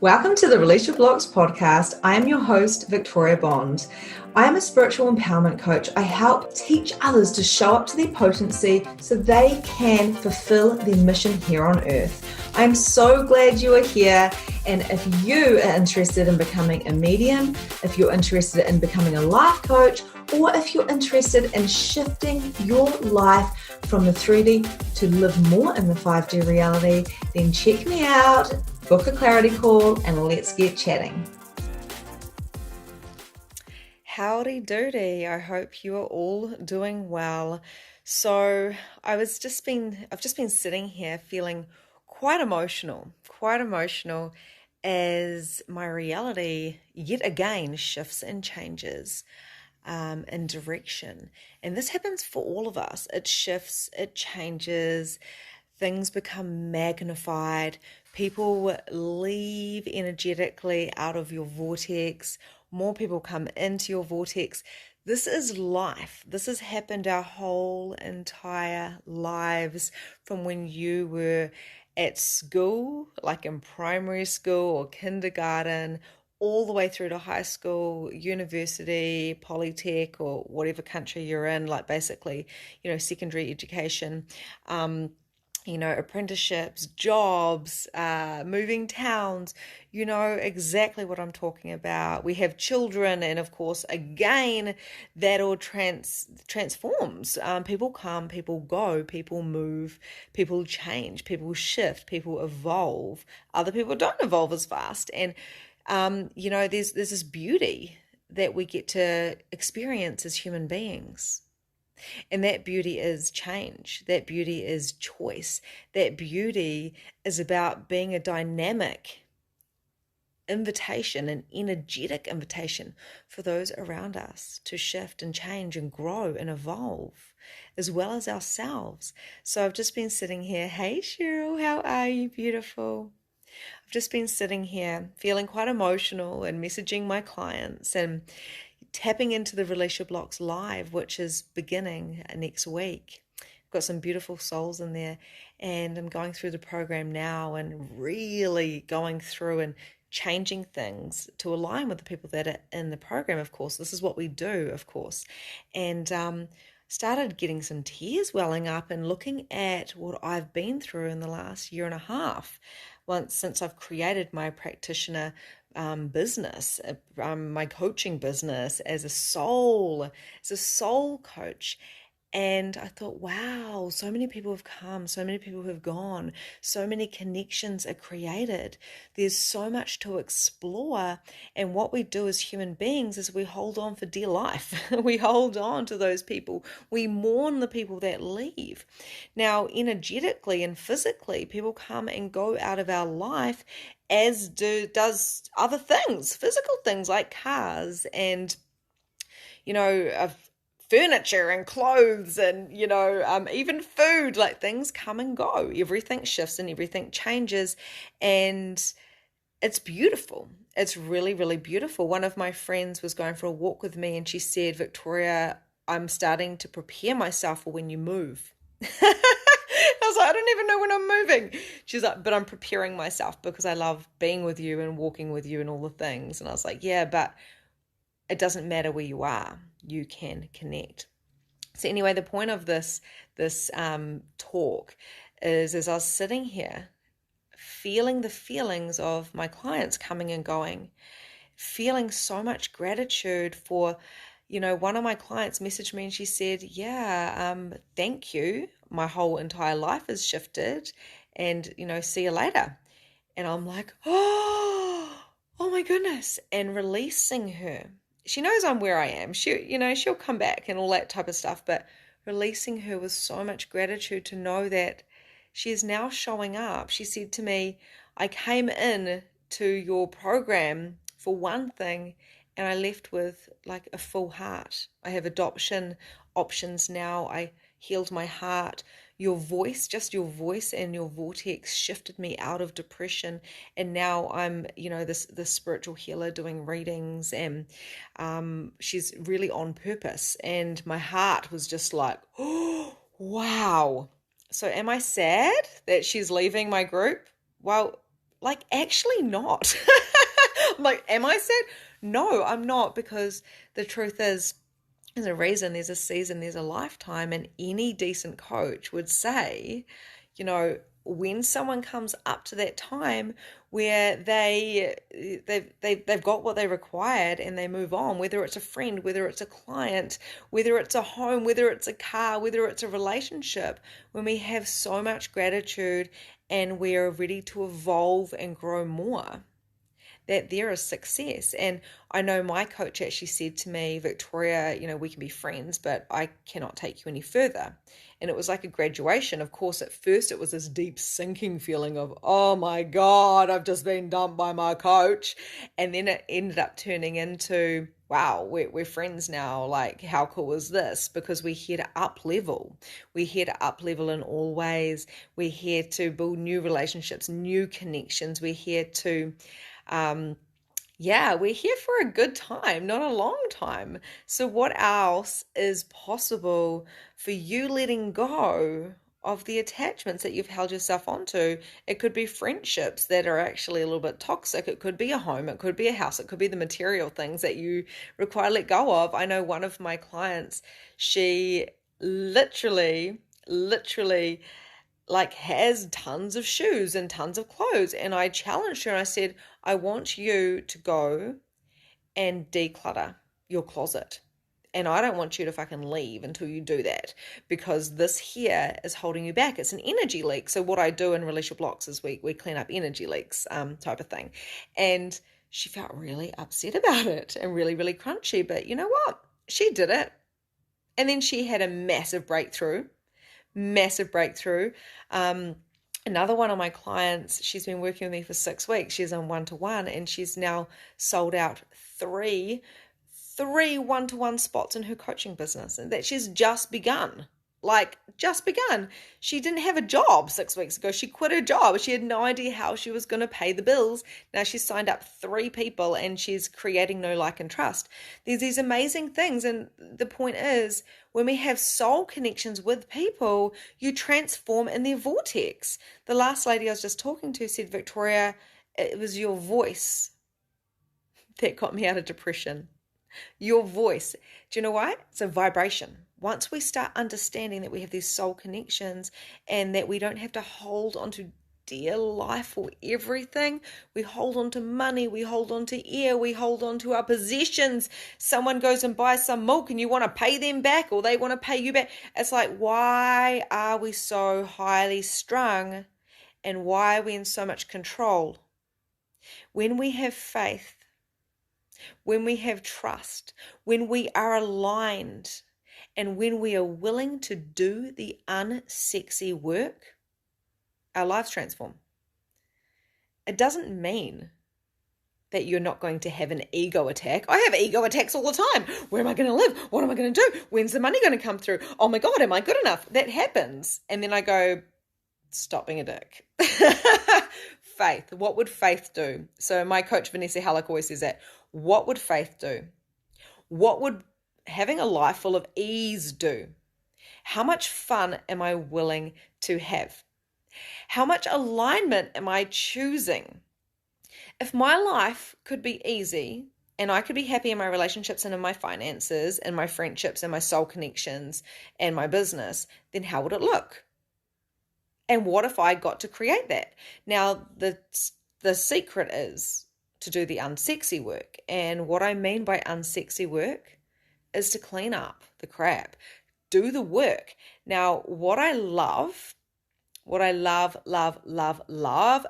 Welcome to the Relationship Blocks podcast. I am your host, Victoria Bond. I am a spiritual empowerment coach. I help teach others to show up to their potency so they can fulfill their mission here on earth. I am so glad you are here. And if you are interested in becoming a medium, if you're interested in becoming a life coach, or if you're interested in shifting your life from the 3D to live more in the 5D reality, then check me out. Book a clarity call and let's get chatting. Howdy doody. I hope you are all doing well. So I've just been sitting here feeling quite emotional as my reality yet again shifts and changes in direction. And this happens for all of us. It shifts, it changes, things become magnified. People leave energetically out of your vortex. More people come into your vortex. This is life. This has happened our whole entire lives, from when you were at school, like in primary school or kindergarten, all the way through to high school, university, polytech, or whatever country you're in, like basically, secondary education. Apprenticeships, jobs, moving towns, you know exactly what I'm talking about. We have children, and of course, again, that all transforms. People come, people go, people move, people change, people shift, people evolve. Other people don't evolve as fast. And, there's this beauty that we get to experience as human beings. And that beauty is change. That beauty is choice. That beauty is about being a dynamic invitation, an energetic invitation for those around us to shift and change and grow and evolve, as well as ourselves. So I've just been sitting here. Hey, Cheryl, how are you? Beautiful. I've just been sitting here feeling quite emotional and messaging my clients and tapping into the Relationship Blocks Live, which is beginning next week. I've got some beautiful souls in there, and I'm going through the program now and really going through and changing things to align with the people that are in the program. Of course, this is what we do, of course. And started getting some tears welling up and looking at what I've been through in the last year and a half, since I've created my practitioner business, my coaching business as a soul coach. And I thought, wow, so many people have come, so many people have gone, so many connections are created. There's so much to explore. And what we do as human beings is we hold on for dear life. We hold on to those people. We mourn the people that leave. Now, energetically and physically, people come and go out of our life, as does other things, physical things like cars and, furniture and clothes and, even food. Like, things come and go. Everything shifts and everything changes. And it's beautiful. It's really, really beautiful. One of my friends was going for a walk with me and she said, Victoria, I'm starting to prepare myself for when you move. I was like, I don't even know when I'm moving. She's like, but I'm preparing myself because I love being with you and walking with you and all the things. And I was like, yeah, but it doesn't matter where you are. You can connect. So anyway, the point of this talk is, as I was sitting here, feeling the feelings of my clients coming and going, feeling so much gratitude for, one of my clients messaged me and she said, thank you. My whole entire life has shifted and, see you later. And I'm like, oh my goodness. And releasing her. She knows I'm where I am. She'll come back and all that type of stuff. But releasing her with so much gratitude to know that she is now showing up. She said to me, I came in to your program for one thing and I left with like a full heart. I have adoption options now. I healed my heart. Your voice, just your voice and your vortex shifted me out of depression. And now I'm, this spiritual healer doing readings, and she's really on purpose. And my heart was just like, oh, wow. So am I sad that she's leaving my group? Well, Like, actually not. I'm like, am I sad? No, I'm not, because the truth is, there's a reason, there's a season, there's a lifetime, and any decent coach would say, when someone comes up to that time where they've got what they required and they move on, whether it's a friend, whether it's a client, whether it's a home, whether it's a car, whether it's a relationship, when we have so much gratitude and we are ready to evolve and grow more, that there is success. And I know my coach actually said to me, Victoria, we can be friends, but I cannot take you any further. And it was like a graduation. Of course, at first it was this deep sinking feeling of, oh my God, I've just been dumped by my coach. And then it ended up turning into, wow, we're friends now. Like, how cool is this? Because we're here to up level. We're here to up level in all ways. We're here to build new relationships, new connections. We're here to we're here for a good time, not a long time. So what else is possible for you letting go of the attachments that you've held yourself onto? It could be friendships that are actually a little bit toxic. It could be a home. It could be a house. It could be the material things that you require to let go of. I know one of my clients, she literally like has tons of shoes and tons of clothes. And I challenged her and I said, I want you to go and declutter your closet. And I don't want you to fucking leave until you do that, because this here is holding you back. It's an energy leak. So what I do in Release Your Blocks is we clean up energy leaks, type of thing. And she felt really upset about it and really, really crunchy. But you know what? She did it. And then she had a massive breakthrough. Another one of my clients, she's been working with me for 6 weeks. She's on one-to-one, and she's now sold out three one-to-one spots in her coaching business, and that she's just begun. She didn't have a job 6 weeks ago. She quit her job. She had no idea how she was going to pay the bills. Now she's signed up 3 people and she's creating know, like, and trust. There's these amazing things. And the point is, when we have soul connections with people, you transform in their vortex. The last lady I was just talking to said, Victoria, it was your voice that got me out of depression. Your voice. Do you know why? It's a vibration. Once we start understanding that we have these soul connections and that we don't have to hold on to dear life or everything, we hold on to money, we hold on to air, we hold on to our possessions. Someone goes and buys some milk and you want to pay them back, or they want to pay you back. It's like, why are we so highly strung, and why are we in so much control? When we have faith, when we have trust, when we are aligned, and when we are willing to do the unsexy work, our lives transform. It doesn't mean that you're not going to have an ego attack. I have ego attacks all the time. Where am I going to live? What am I going to do? When's the money going to come through? Oh my God, am I good enough? That happens. And then I go, stop being a dick. Faith. What would faith do? So my coach, Vanessa Halleck, always says that. What would faith do? What would having a life full of ease do? How much fun am I willing to have? How much alignment am I choosing? If my life could be easy and I could be happy in my relationships and in my finances and my friendships and my soul connections and my business, then how would it look? And what if I got to create that? Now, the secret is to do the unsexy work. And what I mean by unsexy work is to clean up the crap, do the work. Now, what I love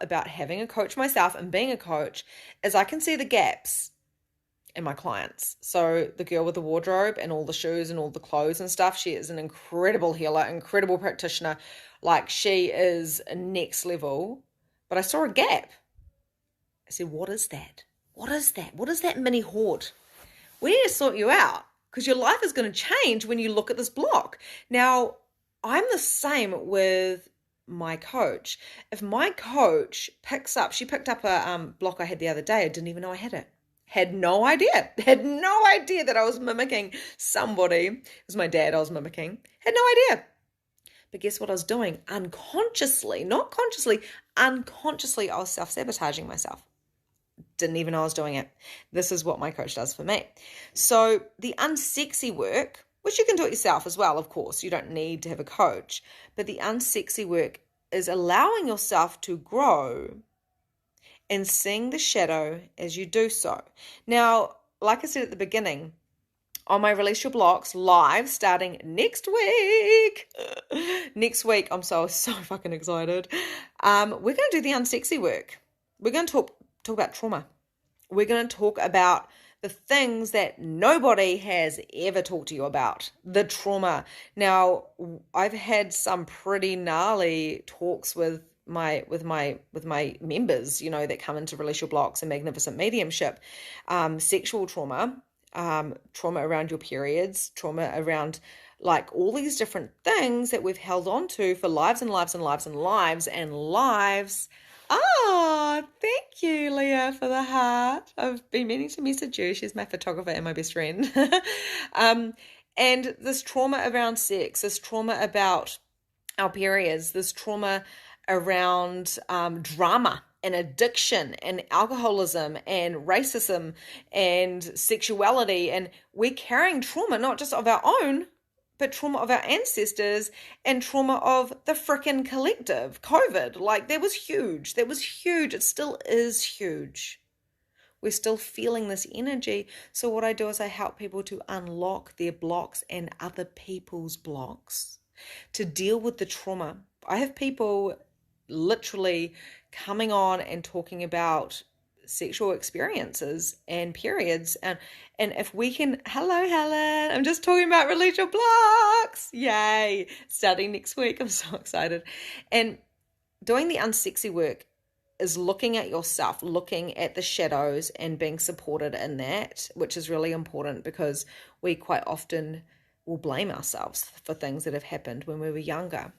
about having a coach myself and being a coach is I can see the gaps in my clients. So the girl with the wardrobe and all the shoes and all the clothes and stuff, she is an incredible healer, incredible practitioner. Like, she is next level. But I saw a gap. I said, what is that? What is that? What is that mini hoard? We need to sort you out, because your life is going to change when you look at this block. Now, I'm the same with my coach. If my coach she picked up a block I had the other day. I didn't even know I had it. Had no idea that I was mimicking somebody. It was my dad I was mimicking. Had no idea. But guess what I was doing? Unconsciously, not consciously, unconsciously, I was self-sabotaging myself. Didn't even know I was doing it. This is what my coach does for me. So the unsexy work, which you can do it yourself as well, of course, you don't need to have a coach, but the unsexy work is allowing yourself to grow and seeing the shadow as you do so. Now, like I said at the beginning, on my Release Your Blocks live starting next week. I'm so fucking excited. We're going to do the unsexy work. We're going to talk about trauma. We're going to talk about the things that nobody has ever talked to you about, the trauma. Now, I've had some pretty gnarly talks with my members, that come into Release Your Blocks and Magnificent Mediumship, sexual trauma, trauma around your periods, trauma around like all these different things that we've held on to for lives and lives and lives and lives and lives. Oh, thank you, Leah, for the heart. I've been meaning to message you. She's my photographer and my best friend. And this trauma around sex, this trauma about our periods, this trauma around drama and addiction and alcoholism and racism and sexuality. And we're carrying trauma, not just of our own, but trauma of our ancestors and trauma of the frickin' collective. COVID, like that was huge. That was huge. It still is huge. We're still feeling this energy. So what I do is I help people to unlock their blocks and other people's blocks to deal with the trauma. I have people literally coming on and talking about sexual experiences and periods, and if we can, hello Helen, I'm just talking about Release Your Blocks, yay, starting next week. I'm so excited. And doing the unsexy work is looking at yourself, looking at the shadows and being supported in that, which is really important because we quite often will blame ourselves for things that have happened when we were younger.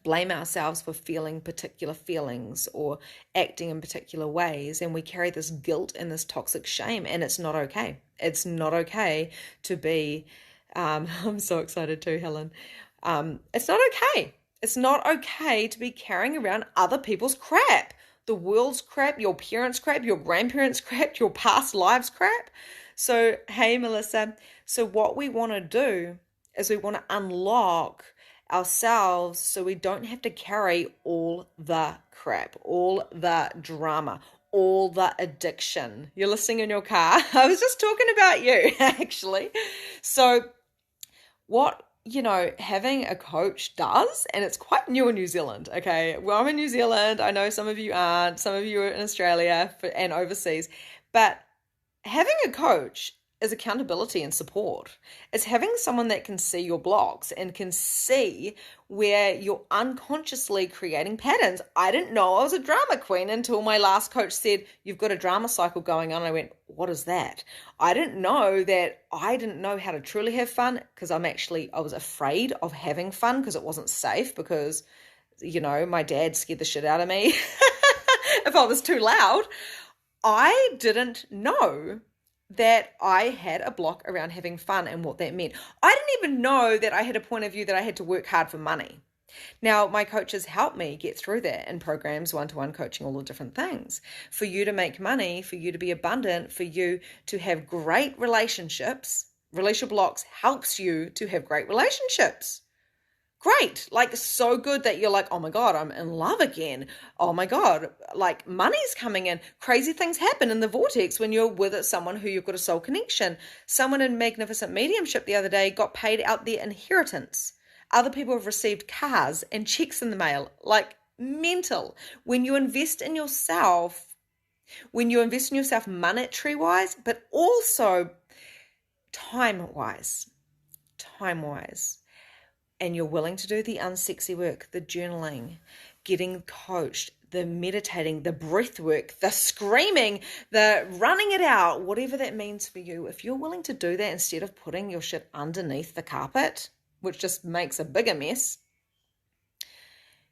Blame ourselves for feeling particular feelings or acting in particular ways, and we carry this guilt and this toxic shame, and it's not okay. It's not okay to be I'm so excited too, Helen. It's not okay. It's not okay to be carrying around other people's crap, the world's crap, your parents' crap, your grandparents' crap, your past lives' crap. So hey Melissa, so what we want to do is we want to unlock ourselves so we don't have to carry all the crap, all the drama, all the addiction. You're listening in your car. I was just talking about you, actually. So what, having a coach does, and it's quite new in New Zealand, okay? Well, I'm in New Zealand. I know some of you aren't. Some of you are in Australia and overseas. But having a coach is accountability and support. It's having someone that can see your blocks and can see where you're unconsciously creating patterns. I didn't know I was a drama queen until my last coach said, you've got a drama cycle going on. I went, what is that? I didn't know how to truly have fun because I was afraid of having fun because it wasn't safe because, my dad scared the shit out of me if I was too loud. I didn't know that I had a block around having fun and what that meant. I didn't even know that I had a point of view that I had to work hard for money. Now, my coaches help me get through that in programs, one-to-one coaching, all the different things. For you to make money, for you to be abundant, for you to have great relationships, Release Your Blocks helps you to have great relationships. Great, like so good that you're like, oh my God, I'm in love again. Oh my God, like money's coming in. Crazy things happen in the vortex when you're with someone who you've got a soul connection. Someone in Magnificent Mediumship the other day got paid out their inheritance. Other people have received cars and checks in the mail, like mental. When you invest in yourself monetary-wise, but also time-wise, and you're willing to do the unsexy work, the journaling, getting coached, the meditating, the breath work, the screaming, the running it out, whatever that means for you, if you're willing to do that instead of putting your shit underneath the carpet, which just makes a bigger mess,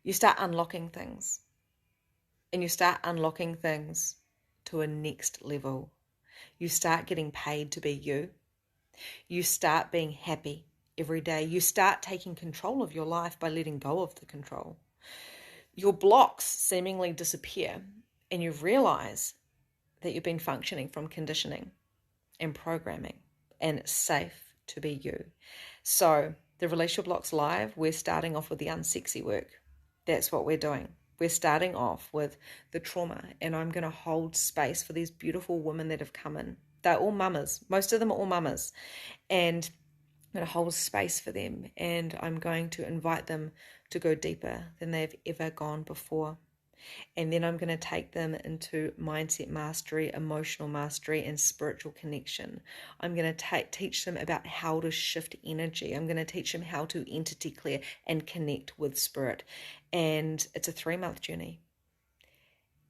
you start unlocking things. And you start unlocking things to a next level. You start getting paid to be you. You start being happy. every day. You start taking control of your life by letting go of the control. Your blocks seemingly disappear, and you realize that you've been functioning from conditioning and programming, and it's safe to be you. So the Release Your Blocks Live, we're starting off with the unsexy work. That's what we're doing. We're starting off with the trauma, and I'm going to hold space for these beautiful women that have come in. They're all mamas. Most of them are all mamas. And I'm going to hold space for them, and I'm going to invite them to go deeper than they've ever gone before. And then I'm going to take them into mindset mastery, emotional mastery, and spiritual connection. I'm going to teach them about how to shift energy. I'm going to teach them how to entity clear and connect with spirit. And it's a 3-month journey.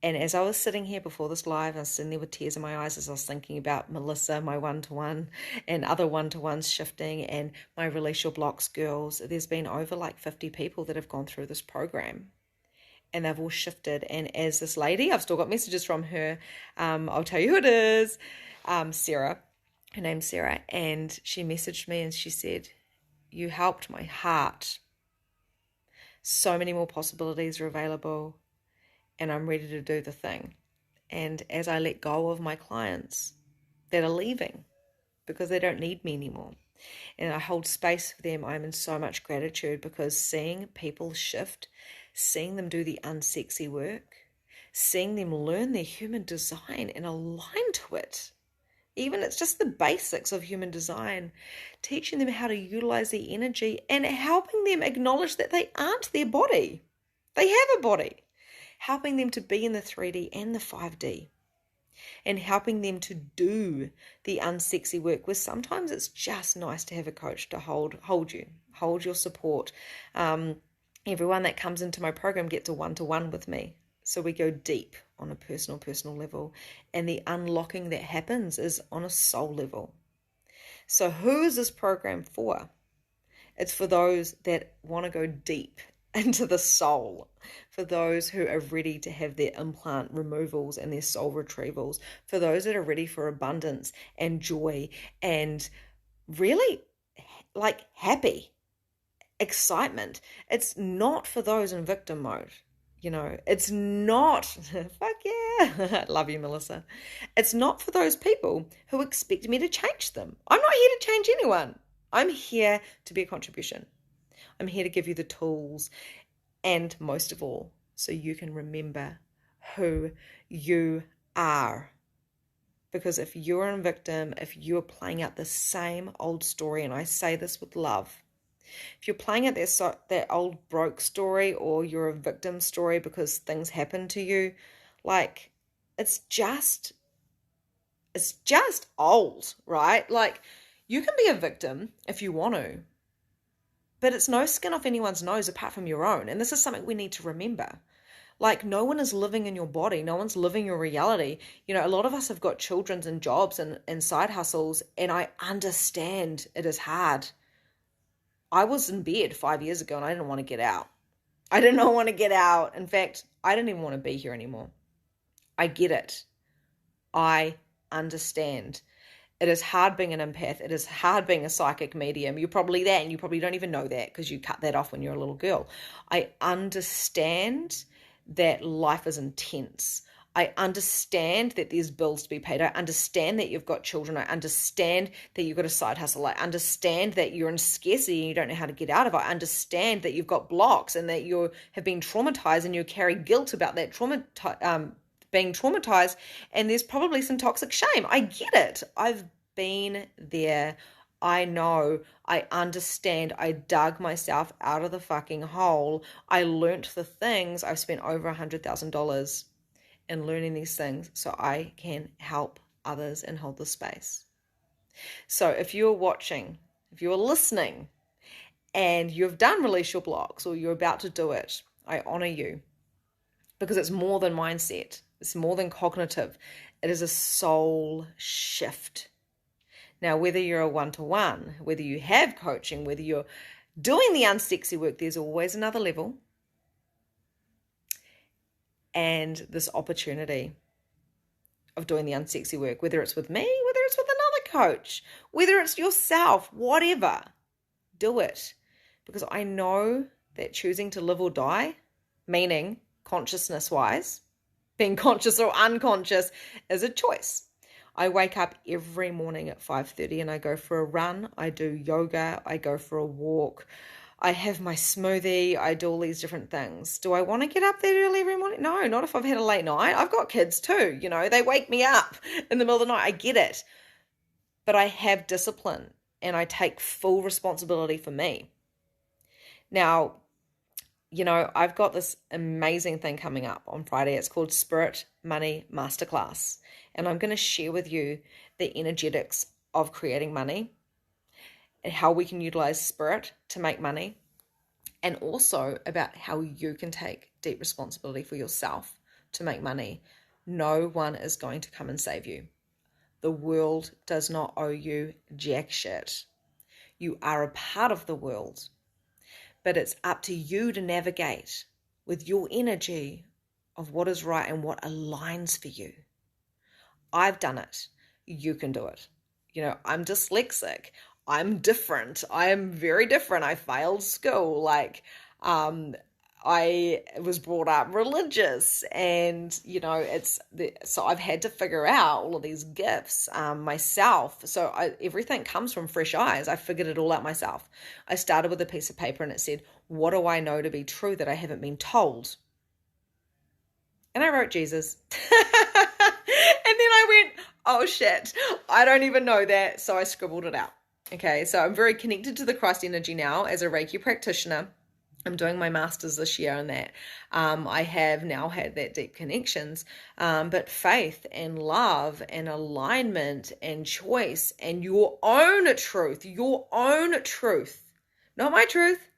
And as I was sitting here before this live, I was sitting there with tears in my eyes as I was thinking about Melissa, my one-to-one, and other one-to-ones shifting, and my Release Your Blocks girls. There's been over like 50 people that have gone through this program. And they've all shifted. And as this lady, I've still got messages from her. I'll tell you who it is. Sarah. Her name's Sarah. And she messaged me and she said, you helped my heart. So many more possibilities are available. And I'm ready to do the thing. And as I let go of my clients that are leaving because they don't need me anymore, and I hold space for them, I'm in so much gratitude, because seeing people shift, seeing them do the unsexy work, seeing them learn their human design and align to it. Even it's just the basics of human design, teaching them how to utilize their energy and helping them acknowledge that they aren't their body. They have a body. Helping them to be in the 3D and the 5D. And helping them to do the unsexy work, where sometimes it's just nice to have a coach to hold you, hold your support. Everyone that comes into my program gets a one-to-one with me. So we go deep on a personal level. And the unlocking that happens is on a soul level. So who is this program for? It's for those that want to go deep into the soul, for those who are ready to have their implant removals and their soul retrievals, for those that are ready for abundance and joy and really like happy excitement. It's not for those in victim mode. You know, it's not, fuck yeah, love you, Melissa. It's not for those people who expect me to change them. I'm not here to change anyone. I'm here to be a contribution. I'm here to give you the tools, and most of all, so you can remember who you are. Because if you're a victim, if you're playing out the same old story, and I say this with love, if you're playing out that old broke story, or you're a victim story because things happen to you, like it's just old, right? Like you can be a victim if you want to, but it's no skin off anyone's nose apart from your own. And this is something we need to remember. Like no one is living in your body. No one's living your reality. You know, a lot of us have got children and jobs and side hustles, and I understand it is hard. I was in bed 5 years ago and I didn't want to get out. I did not want to get out. In fact, I didn't even want to be here anymore. I get it. I understand. It is hard being an empath. It is hard being a psychic medium. You're probably that, and you probably don't even know that because you cut that off when you're a little girl. I understand that life is intense. I understand that there's bills to be paid. I understand that you've got children. I understand that you've got a side hustle. I understand that you're in scarcity and you don't know how to get out of it. I understand that you've got blocks and that you have been traumatized and you carry guilt about that being traumatized, and there's probably some toxic shame. I get it. I've been there. I know. I understand. I dug myself out of the fucking hole. I learnt the things. I've spent over $100,000 in learning these things so I can help others and hold the space. So if you're watching, if you're listening, and you've done Release Your Blocks, or you're about to do it, I honor you, because it's more than mindset. It's more than cognitive. It is a soul shift. Now, whether you're a one-to-one, whether you have coaching, whether you're doing the unsexy work, there's always another level. And this opportunity of doing the unsexy work, whether it's with me, whether it's with another coach, whether it's yourself, whatever, do it because I know that choosing to live or die, meaning consciousness-wise, being conscious or unconscious, is a choice. I wake up every morning at 5:30 and I go for a run. I do yoga. I go for a walk. I have my smoothie. I do all these different things. Do I want to get up that early every morning? No, not if I've had a late night. I've got kids too. They wake me up in the middle of the night. I get it. But I have discipline and I take full responsibility for me. Now, I've got this amazing thing coming up on Friday. It's called Spirit Money Masterclass. And I'm going to share with you the energetics of creating money and how we can utilize spirit to make money. And also about how you can take deep responsibility for yourself to make money. No one is going to come and save you. The world does not owe you jack shit. You are a part of the world. But it's up to you to navigate with your energy of what is right and what aligns for you. I've done it. You can do it. I'm dyslexic. I'm different. I am very different. I failed school. I was brought up religious and, so I've had to figure out all of these gifts myself. So everything comes from fresh eyes. I figured it all out myself. I started with a piece of paper and it said, what do I know to be true that I haven't been told? And I wrote Jesus. And then I went, oh shit, I don't even know that. So I scribbled it out. Okay, so I'm very connected to the Christ energy now as a Reiki practitioner. I'm doing my master's this year on that. I have now had that deep connections, but faith and love and alignment and choice and your own truth, not my truth,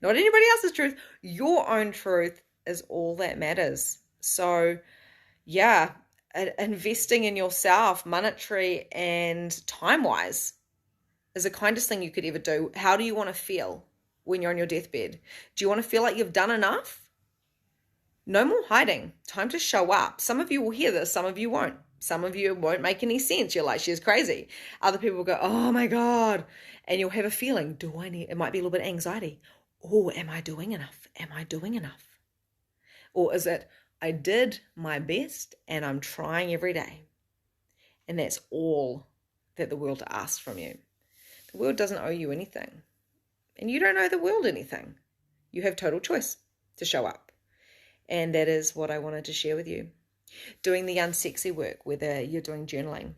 not anybody else's truth, your own truth is all that matters. So yeah, investing in yourself, monetary and time-wise, is the kindest thing you could ever do. How do you want to feel when you're on your deathbed? Do you want to feel like you've done enough? No more hiding. Time to show up. Some of you will hear this, some of you won't. Some of you won't make any sense. You're like, she's crazy. Other people will go, oh my God. And you'll have a feeling, it might be a little bit of anxiety. Oh, am I doing enough? Am I doing enough? Or is it, I did my best and I'm trying every day. And that's all that the world asks from you. The world doesn't owe you anything. And you don't owe the world anything. You have total choice to show up. And that is what I wanted to share with you. Doing the unsexy work, whether you're doing journaling,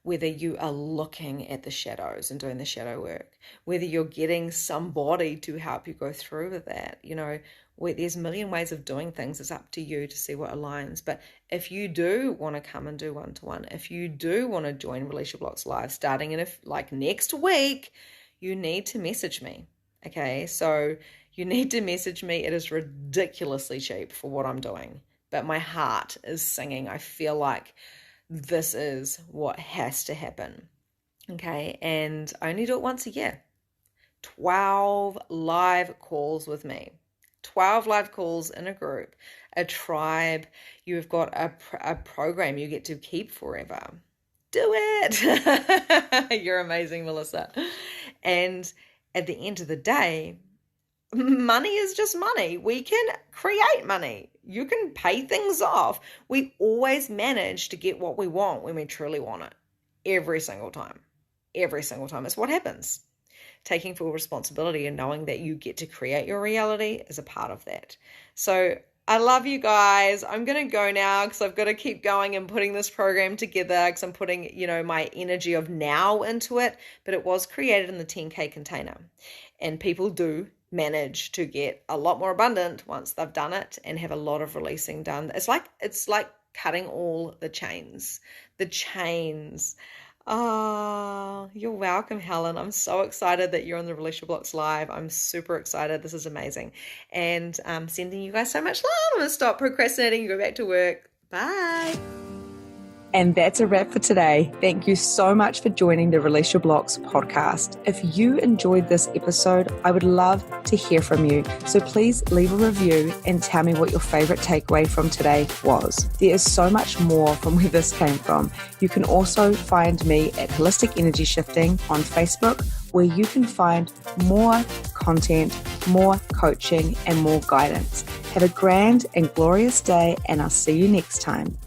whether you are looking at the shadows and doing the shadow work, whether you're getting somebody to help you go through with that, there's a million ways of doing things. It's up to you to see what aligns. But if you do want to come and do one-to-one, if you do want to join Release Your Blocks Live starting in next week, you need to message me. Okay, so you need to message me. It is ridiculously cheap for what I'm doing, but my heart is singing. I feel like this is what has to happen. Okay, and I only do it once a year. 12 live calls with me. 12 live calls in a group, a tribe. You've got a program you get to keep forever. Do it. You're amazing, Melissa. And at the end of the day, money is just money. We can create money. You can pay things off. We always manage to get what we want when we truly want it. Every single time. Every single time. It's what happens. Taking full responsibility and knowing that you get to create your reality is a part of that. So I love you guys. I'm going to go now because I've got to keep going and putting this program together because I'm putting, my energy of now into it. But it was created in the 10K container. And people do manage to get a lot more abundant once they've done it and have a lot of releasing done. It's like cutting all the chains. The chains. Oh, you're welcome, Helen. I'm so excited that you're on the Release Your Blocks Live. I'm super excited. This is amazing. And I'm sending you guys so much love. I'm going to stop procrastinating and go back to work. Bye. And that's a wrap for today. Thank you so much for joining the Release Your Blocks podcast. If you enjoyed this episode, I would love to hear from you. So please leave a review and tell me what your favorite takeaway from today was. There is so much more from where this came from. You can also find me at Holistic Energy Shifting on Facebook where you can find more content, more coaching, and more guidance. Have a grand and glorious day, and I'll see you next time.